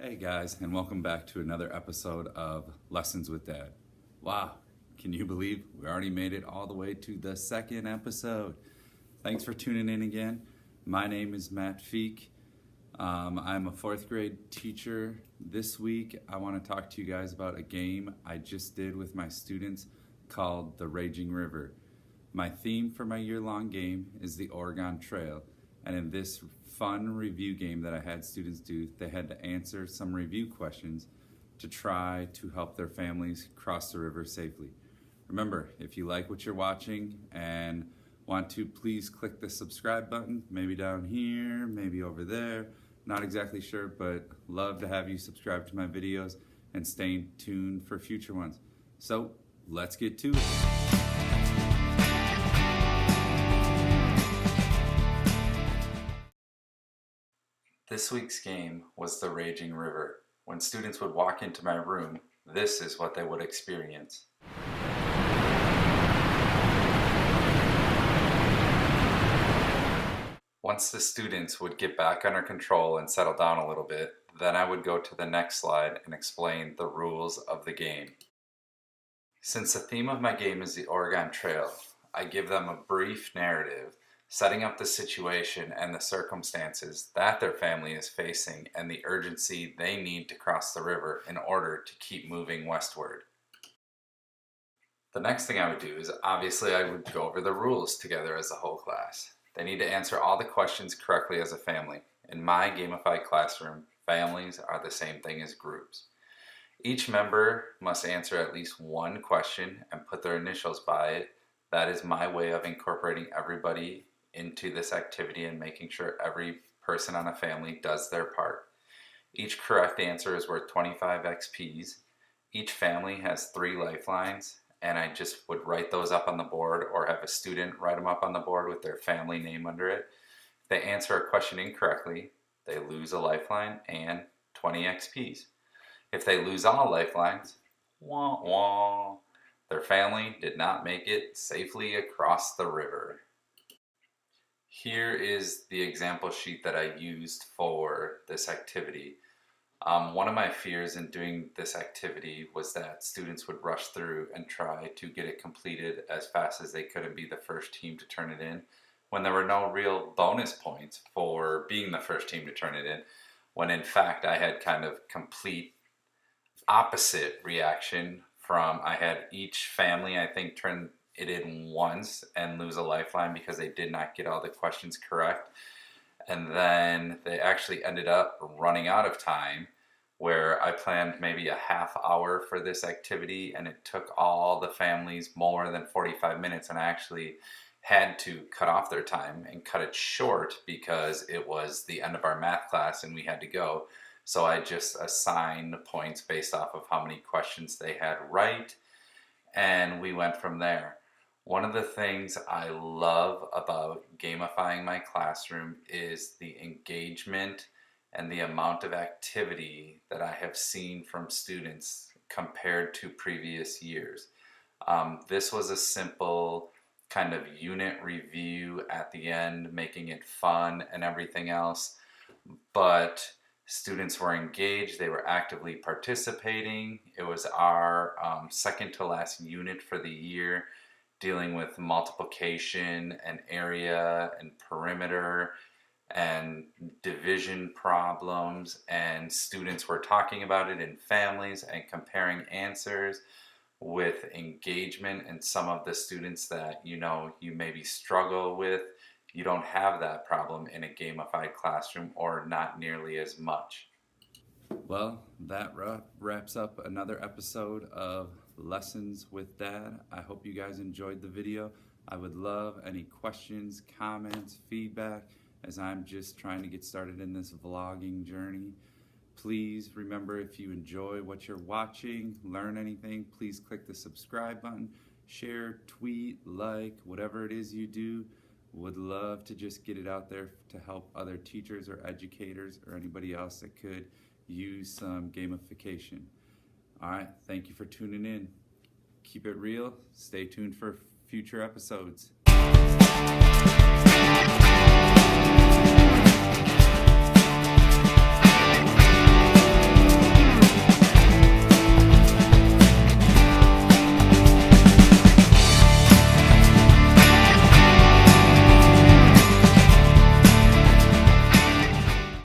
Hey guys, and welcome back to another episode of Lessons with Dad. Wow, can you believe we already made it all the way to the second episode? Thanks for tuning in again. My name is Matt Feek. I'm a fourth grade teacher. This week I want to talk to you guys about a game I just did with my students called The Raging River. My theme for my year-long game is the Oregon Trail, and in this fun review game that I had students do, they had to answer some review questions to try to help their families cross the river safely. Remember, if you like what you're watching and want to, please click the subscribe button, maybe down here, maybe over there, not exactly sure, but love to have you subscribe to my videos and stay tuned for future ones. So let's get to it. This week's game was the Raging River. When students would walk into my room, this is what they would experience. Once the students would get back under control and settle down a little bit, then I would go to the next slide and explain the rules of the game. Since the theme of my game is the Oregon Trail, I give them a brief narrative setting up the situation and the circumstances that their family is facing and the urgency they need to cross the river in order to keep moving westward. The next thing I would do is obviously I would go over the rules together as a whole class. They need to answer all the questions correctly as a family. In my gamified classroom, families are the same thing as groups. Each member must answer at least one question and put their initials by it. That is my way of incorporating everybody into this activity and making sure every person on a family does their part. Each correct answer is worth 25 XPs. Each family has 3 lifelines, and I just would write those up on the board or have a student write them up on the board with their family name under it. If they answer a question incorrectly, they lose a lifeline and 20 XPs. If they lose all lifelines, wah wah, their family did not make it safely across the river. Here is the example sheet that I used for this activity. One of my fears in doing this activity was that students would rush through and try to get it completed as fast as they could and be the first team to turn it in, when there were no real bonus points for being the first team to turn it in, when in fact I had kind of complete opposite reaction from I had each family, I think, turn it in once and lose a lifeline because they did not get all the questions correct. And then they actually ended up running out of time, where I planned maybe a half hour for this activity and it took all the families more than 45 minutes, and I actually had to cut off their time and cut it short because it was the end of our math class and we had to go. So I just assigned points based off of how many questions they had right, and we went from there. One of the things I love about gamifying my classroom is the engagement and the amount of activity that I have seen from students compared to previous years. This was a simple kind of unit review at the end, making it fun and everything else, but students were engaged, they were actively participating. It was our second to last unit for the year, dealing with multiplication and area and perimeter and division problems, and students were talking about it in families and comparing answers with engagement. And some of the students that you maybe struggle with, you don't have that problem in a gamified classroom, or not nearly as much. Well, that wraps up another episode of Lessons with Dad. I hope you guys enjoyed the video. I would love any questions, comments, feedback, as I'm just trying to get started in this vlogging journey. Please remember, if you enjoy what you're watching, learn anything, please click the subscribe button, share, tweet, like, whatever it is you do. Would love to just get it out there to help other teachers or educators or anybody else that could use some gamification. All right, thank you for tuning in. Keep it real. Stay tuned for future episodes.